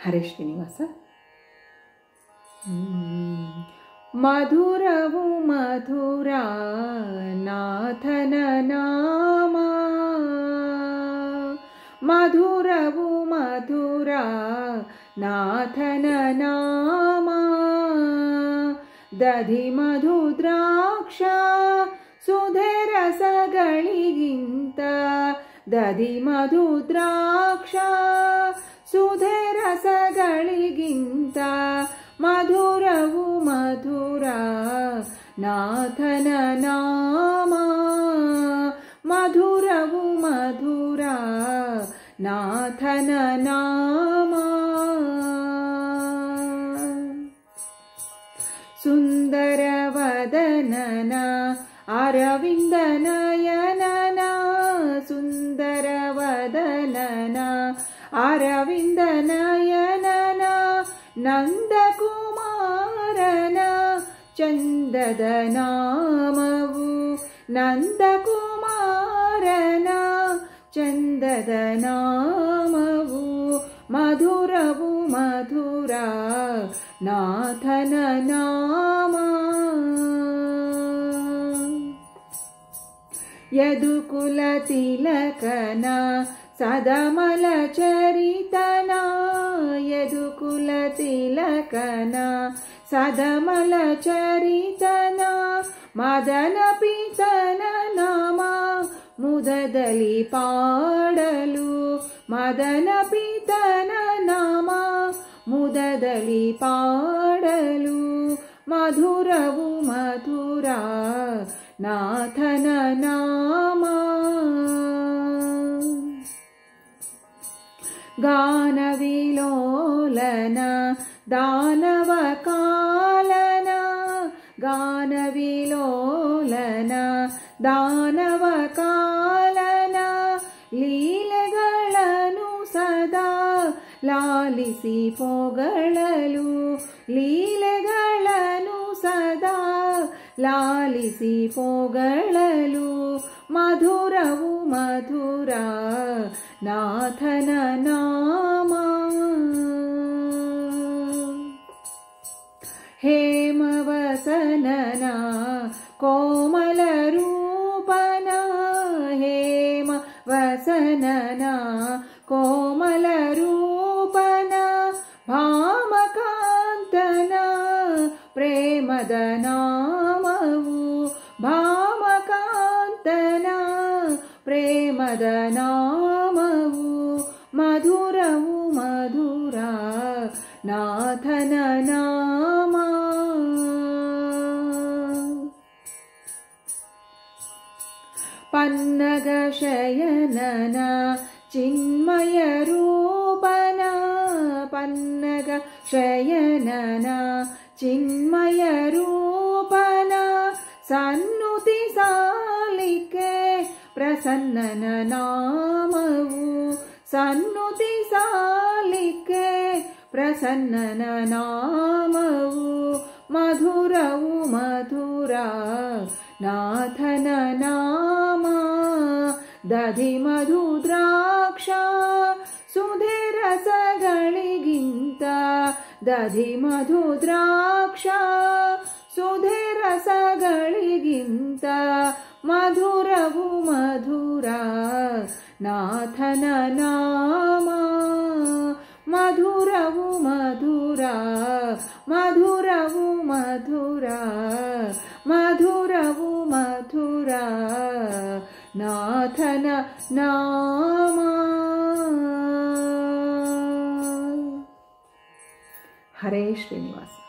ಹರೇ ಶ್ರೀನಿವಾಸ. ಮಧುರವು ಮಧುರ ನಾಥನ ನಾಮ, ಮಧುರವು ಮಧುರ ನಾಥನ ನಾಮ. ದಧಿ ಮಧು ದ್ರಾಕ್ಷ ಸುಧೆ ರಸಗಳಿಗಿಂತ, ದಧಿ ಮಧು ದ್ರಾಕ್ಷ ಸುಧೆ ರಸಗಳಿಗಿಂತ. ಮಧುರವು ಮಧುರ ನಾಥನ ನಾಮ, ಮಧುರವು ಮಧುರ ನಾಥನ ನಾಮ. ಸುಂದರ ವದನನ ಅರವಿಂದ ನಯನನ, ಸುಂದರ ವದನನ ಅರವಿಂದ ನಯನನ. ನಂದಕುಮಾರನ ಚಂದದ ನಾಮವು, ನಂದಕುಮಾರನ ಚಂದದ ನಾಮವು. ಮಧುರವು ಮಧುರ ನಾಥನ ನಾಮ. ಯದುಕುಲ ತಿಲಕನ ಸದಮಲ ಚರಿತನ, ಯದುಕುಲ ತಿಲಕನ ಸದಮಲ ಚರಿತನ. ಮದನ ಪಿತನ ನಾಮ ಮುದದಲ್ಲಿ ಪಾಡಲು, ಮದನ ಪಿತನ ನಾಮ ಮುದದಲ್ಲಿ ಪಾಡಲು. ಮಧುರವು ಮಧುರ ನಾಥನ ನಾಮ. ಗಾನವಿಲೋಲನ ದಾನವ ಕಾಲನ, ಗಾನವಿಲೋಲನ ದಾನವ ಕಾಲನ. ಲೀಲೆಗಳನ್ನು ಸದಾ ಲಾಲಿಸಿ ಪೊಗಳಲು, ಲೀಲೆಗಳನ್ನು ಸದಾ ಲಾಲಿಸಿ ಪೊಗಳಲು. ಮಧುರವು ಮಧುರ ನಾಥನ ನಾಮ. ಹೇಮವಸನನ ಕೋಮಲ ರೂಪನ, ಹೇಮವಸನನ ಕೋಮಲ ರೂಪನ. ಭಾಮಕಾಂತನ ಪ್ರೇಮದ ನಾಮವು, ಭಾಮಕಾಂತನ ಪ್ರೇಮದ ನಾಮವು. ಮಧುರವು ಮಧುರ ನಾಥನ ನಾಮ. ಪನ್ನಗ ಶಯನನ ಚಿನ್ಮಯ ರೂಪನ, ಪನ್ನಗ ಶಯನನ ಚಿನ್ಮಯ ರೂಪನ. ಸನ್ನುತಿ ಸಾಲಿಕೆ ಪ್ರಸನ್ನನ ನಾಮವು, ಸನ್ನುತಿ ಸಾಲಿಕೆ ಪ್ರಸನ್ನನ ನಾಮವು. ಮಧುರವು ಮಧುರ ನಾಥನ ನಾಮ. ದಧಿ ಮಧು ದ್ರಾಕ್ಷ ಸುಧೆ ರಸಗಳಿಗಿಂತ, ದಧಿ ಮಧು ದ್ರಾಕ್ಷ ಸುಧೆ ರಸಗಳಿಗಿಂತ. ಮಧುರವು ಮಧುರ ನಾಥನ ನಾಮ. ಮಧುರವು ಮಧುರ, ಮಧುರವು ಮಧುರ, ಮಧುರವು ಮಧುರ ನಾಥನ ನಾಮ. ಹರೇ ಶ್ರೀನಿವಾಸ.